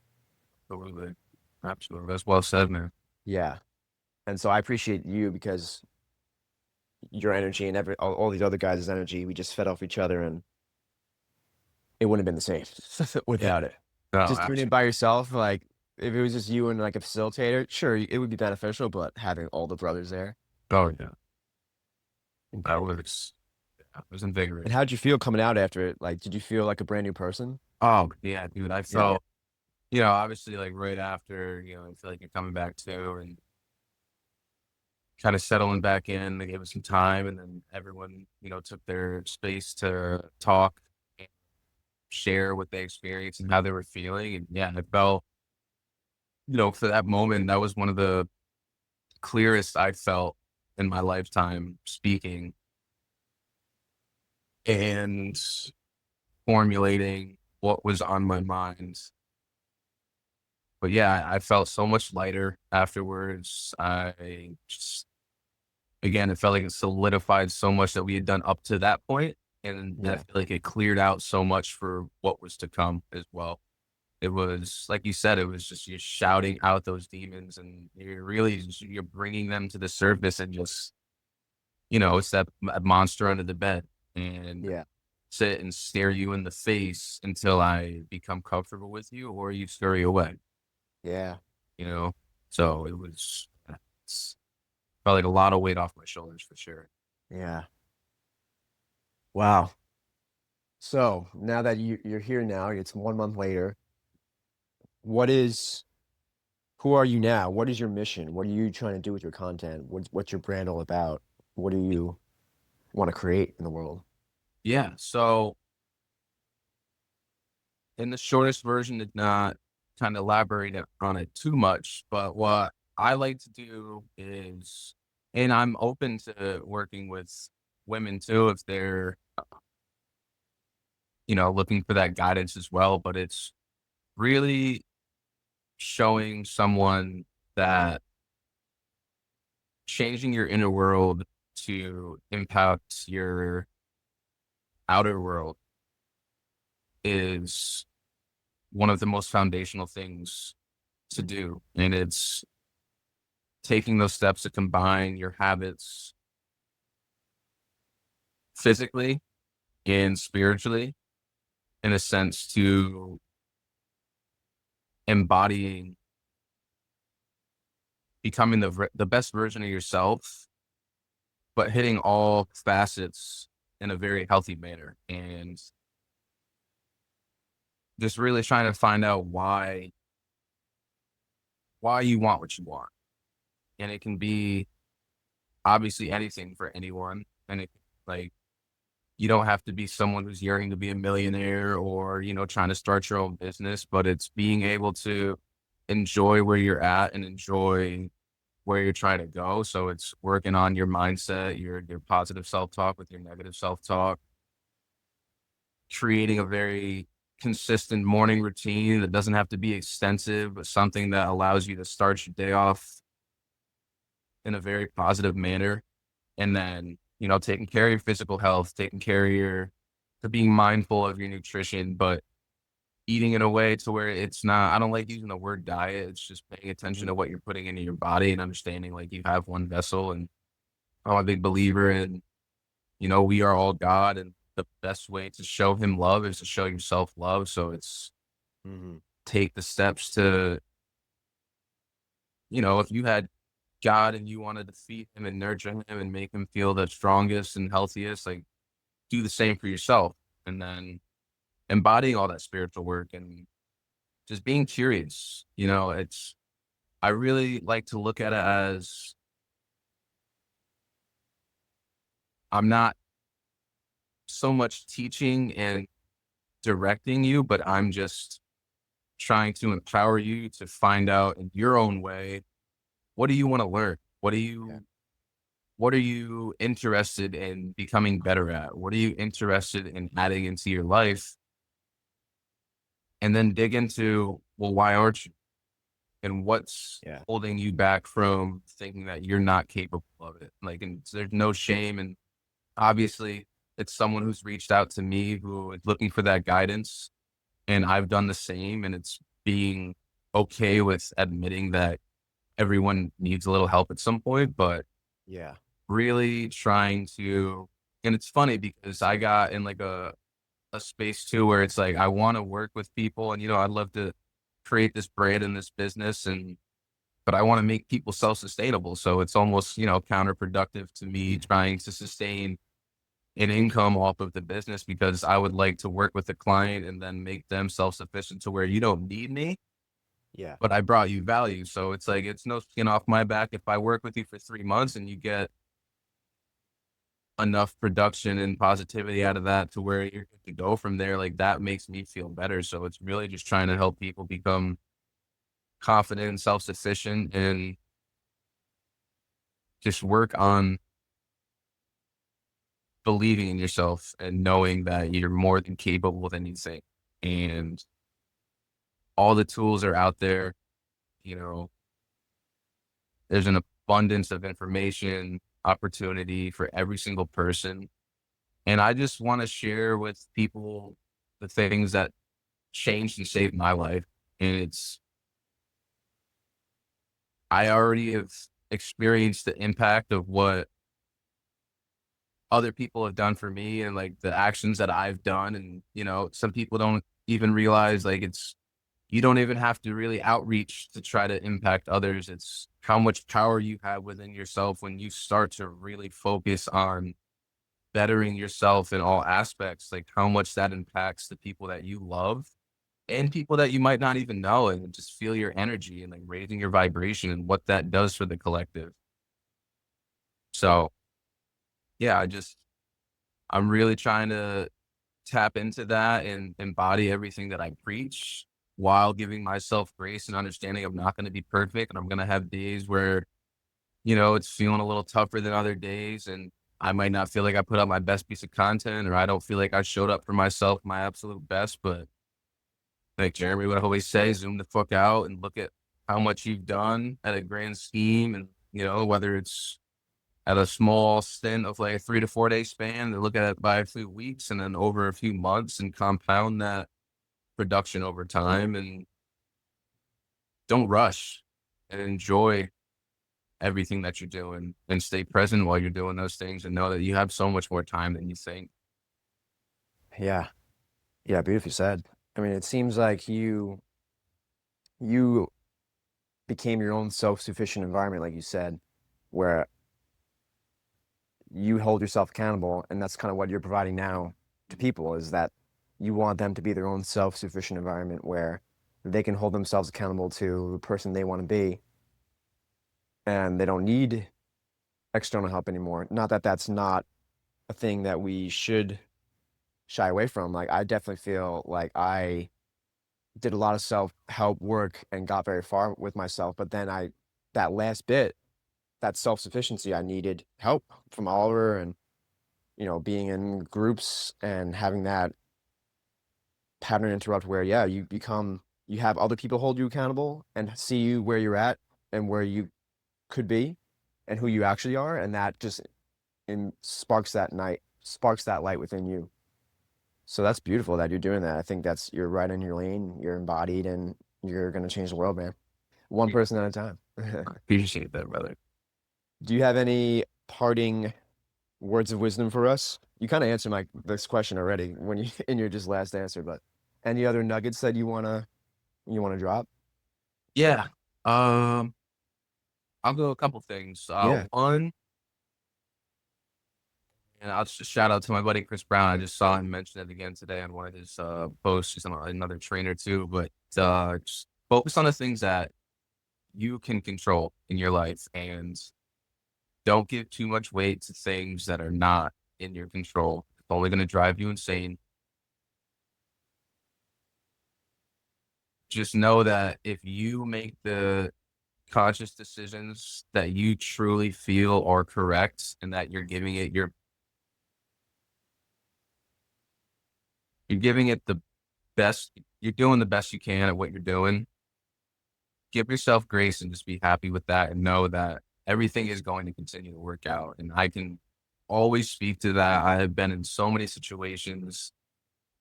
Speaker 1: Absolutely. Absolutely. That's well said, man.
Speaker 3: Yeah. And so I appreciate you because your energy and all these other guys' energy, we just fed off each other and it wouldn't have been the same without it.
Speaker 1: No,
Speaker 3: Just doing it by yourself, like if it was just you and like a facilitator, sure, it would be beneficial, but having all the brothers there.
Speaker 1: oh yeah. That was yeah, it was
Speaker 3: And
Speaker 1: invigorating.
Speaker 3: how'd you feel coming out after it? Like, did you feel like a brand new person?
Speaker 1: Oh yeah, dude. I
Speaker 3: Yeah.
Speaker 1: felt, obviously like right after, I feel like you're coming back to and kind of settling back in. They gave us some time and then everyone, took their space to talk and share what they experienced and how they were feeling. And yeah, I felt, for that moment, that was one of the clearest I felt in my lifetime speaking and formulating what was on my mind. But yeah, I felt so much lighter afterwards. I just, again, it felt like it solidified so much that we had done up to that point, and I
Speaker 3: Yeah.
Speaker 1: feel like it cleared out so much for what was to come as well. It was like you said, it was just you're shouting out those demons, and you're bringing them to the surface, and just it's that monster under the bed, and
Speaker 3: Yeah.
Speaker 1: sit and stare you in the face until I become comfortable with you, or you scurry away.
Speaker 3: Yeah.
Speaker 1: you know? So it's felt like a lot of weight off my shoulders for sure.
Speaker 3: Yeah. Wow. So now that you're here now, it's 1 month later. What is who are you now? What is your mission? What are you trying to do with your content? What's your brand all about? What do you want to create in the world?
Speaker 1: Yeah. So in the shortest version, did not kind of elaborate on it too much, but what I like to do is, and I'm open to working with women too, if they're, looking for that guidance as well, but it's really showing someone that changing your inner world to impact your outer world is one of the most foundational things to do. And it's taking those steps to combine your habits physically and spiritually, in a sense, to embodying becoming the best version of yourself, but hitting all facets in a very healthy manner, and just really trying to find out why you want what you want. and it can be obviously anything for anyone. And it like you don't have to be someone who's yearning to be a millionaire or, trying to start your own business, but it's being able to enjoy where you're at and enjoy where you're trying to go. So it's working on your mindset, your positive self-talk with your negative self-talk, creating a very consistent morning routine that doesn't have to be extensive, but something that allows you to start your day off in a very positive manner. And then, taking care of your physical health, taking care of to being mindful of your nutrition, but eating in a way to where it's not, I don't like using the word diet. It's just paying attention
Speaker 3: Mhm.
Speaker 1: to what you're putting into your body and understanding like you have one vessel. And I'm a big believer in, we are all God, and the best way to show him love is to show yourself love. So it's
Speaker 3: Mhm.
Speaker 1: take the steps to, if you had God and you wanted to feed him and nurture him and make him feel the strongest and healthiest, like do the same for yourself. And then embodying all that spiritual work and just being curious. I really like to look at it as I'm not so much teaching and directing you, but I'm just trying to empower you to find out in your own way, what do you want to learn?
Speaker 3: Yeah.
Speaker 1: What are you interested in becoming better at? What are you interested in adding into your life? And then dig into, well, why aren't you? And what's
Speaker 3: Yeah.
Speaker 1: holding you back from thinking that you're not capable of it? Like, and there's no shame. And obviously, it's someone who's reached out to me who is looking for that guidance. And I've done the same. And it's being okay with admitting that everyone needs a little help at some point, but
Speaker 3: Yeah.
Speaker 1: really trying to, and it's funny because I got in like a space too where it's like I want to work with people and I'd love to create this brand and this business but I want to make people self-sustainable. So it's almost, counterproductive to me trying to sustain an income off of the business because I would like to work with a client and then make them self-sufficient to where you don't need me,
Speaker 3: Yeah.
Speaker 1: but I brought you value. So it's like it's no skin off my back if I work with you for 3 months and you get enough production and positivity out of that to where you're good to go from there. Like that makes me feel better. So it's really just trying to help people become confident and self-sufficient and just work on believing in yourself and knowing that you're more than capable than you think. And all the tools are out there. You know, there's an abundance of information, opportunity for every single person. And I just want to share with people the things that changed and saved my life. And I already have experienced the impact of what other people have done for me and like the actions that I've done. And, some people don't even realize like you don't even have to really outreach to try to impact others. It's how much power you have within yourself when you start to really focus on bettering yourself in all aspects, like how much that impacts the people that you love and people that you might not even know and just feel your energy and like raising your vibration and what that does for the collective. So yeah, I'm really trying to tap into that and embody everything that I preach while giving myself grace and understanding I'm not going to be perfect. And I'm going to have days where, it's feeling a little tougher than other days. And I might not feel like I put out my best piece of content or I don't feel like I showed up for myself my absolute best. But like Jeremy would always say, zoom the fuck out and look at how much you've done at a grand scheme. And, whether it's at a small stint of like a 3 to 4 day span, and look at it by a few weeks and then over a few months and compound that production over time and don't rush and enjoy everything that you're doing and stay present while you're doing those things and know that you have so much more time than you think.
Speaker 3: Yeah. Yeah. Beautifully said. I mean, it seems like you became your own self-sufficient environment, like you said, where you hold yourself accountable, and that's kind of what you're providing now to people, is that you want them to be their own self-sufficient environment where they can hold themselves accountable to the person they want to be, and they don't need external help anymore. Not that that's not a thing that we should shy away from. Like, I definitely feel like I did a lot of self-help work and got very far with myself, but then that last bit, that self-sufficiency, I needed help from Oliver and, being in groups and having that pattern interrupt where, yeah, you have other people hold you accountable and see you where you're at and where you could be and who you actually are. And that just sparks that light within you. So that's beautiful that you're doing that. I think you're right in your lane, you're embodied, and you're going to change the world, man. One person at a time.
Speaker 1: Appreciate that, brother.
Speaker 3: Do you have any parting words of wisdom for us? You kind of answered this question already when you in your just last answer, but any other nuggets that you wanna drop?
Speaker 1: Yeah. Um, I'll go a couple things.
Speaker 3: Yeah.
Speaker 1: One, and I'll just shout out to my buddy Chris Brown. I just saw him mention it again today on one of his posts. He's another trainer too, but just focus on the things that you can control in your life and don't give too much weight to things that are not in your control. It's only going to drive you insane. Just know that if you make the conscious decisions that you truly feel are correct and that you're giving it the best, you're doing the best you can at what you're doing, give yourself grace and just be happy with that and know that everything is going to continue to work out. And I can always speak to that. I have been in so many situations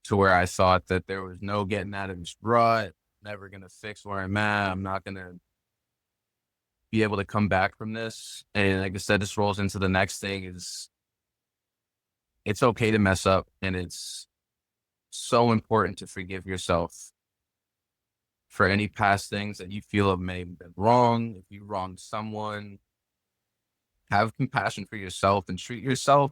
Speaker 1: to where I thought that there was no getting out of this rut, never going to fix where I'm at. I'm not going to be able to come back from this. And like I said, this rolls into the next thing is it's okay to mess up. And it's so important to forgive yourself for any past things that you feel have may have been wrong. If you wronged someone, have compassion for yourself and treat yourself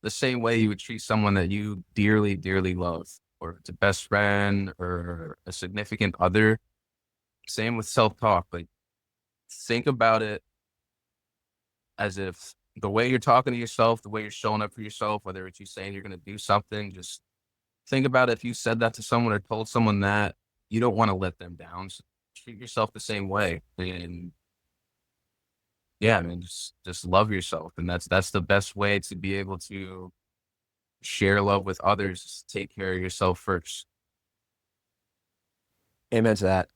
Speaker 1: the same way you would treat someone that you dearly, dearly love, or it's a best friend or a significant other. Same with self-talk. Like, think about it as if the way you're talking to yourself, the way you're showing up for yourself, whether it's you saying you're going to do something, just think about if you said that to someone or told someone that, you don't want to let them down. So treat yourself the same way. And yeah, I mean, just love yourself. And that's the best way to be able to share love with others. Is take care of yourself first.
Speaker 3: Amen to that.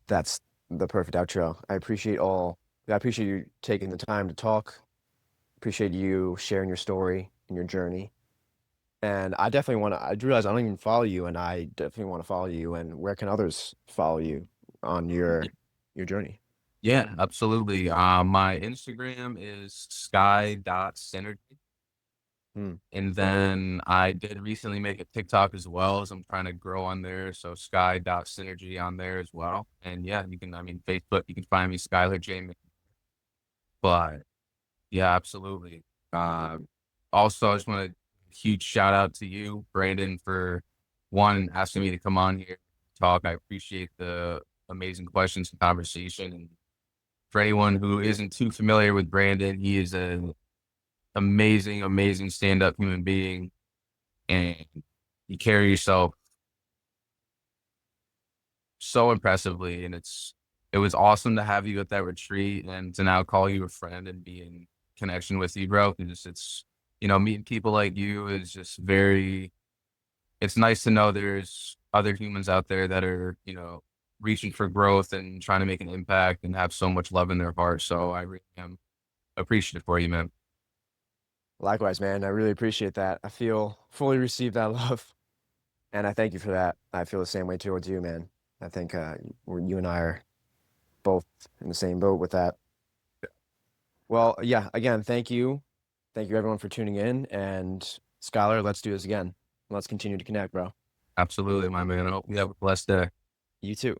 Speaker 3: That's the perfect outro. I appreciate you taking the time to talk. Appreciate you sharing your story and your journey. And I realize I don't even follow you, and I definitely want to follow you. And where can others follow you on your journey?
Speaker 1: Yeah, absolutely. My Instagram is sky.synergy.
Speaker 3: Hmm.
Speaker 1: And then I did recently make a TikTok as well as I'm trying to grow on there. So sky.synergy on there as well. And yeah, Facebook, you can find me Skyler J. But yeah, absolutely. Also, I just want a huge shout out to you, Brandon, for one, asking me to come on here talk. I appreciate the amazing questions and conversation. And for anyone who isn't too familiar with Brandon, he is an amazing, amazing stand-up human being, and you carry yourself so impressively. And it was awesome to have you at that retreat and to now call you a friend and be in connection with you, bro. It's meeting people like you is just it's nice to know there's other humans out there that are, reaching for growth and trying to make an impact and have so much love in their heart. So I really am appreciative for you, man.
Speaker 3: Likewise, man. I really appreciate that. I feel fully received that love, and I thank you for that. I feel the same way towards you, man. I think you and I are both in the same boat with that. Well, yeah. Again, thank you. Thank you, everyone, for tuning in. And Skylar, let's do this again. Let's continue to connect, bro.
Speaker 1: Absolutely, my man. I hope you have a blessed day.
Speaker 3: You too.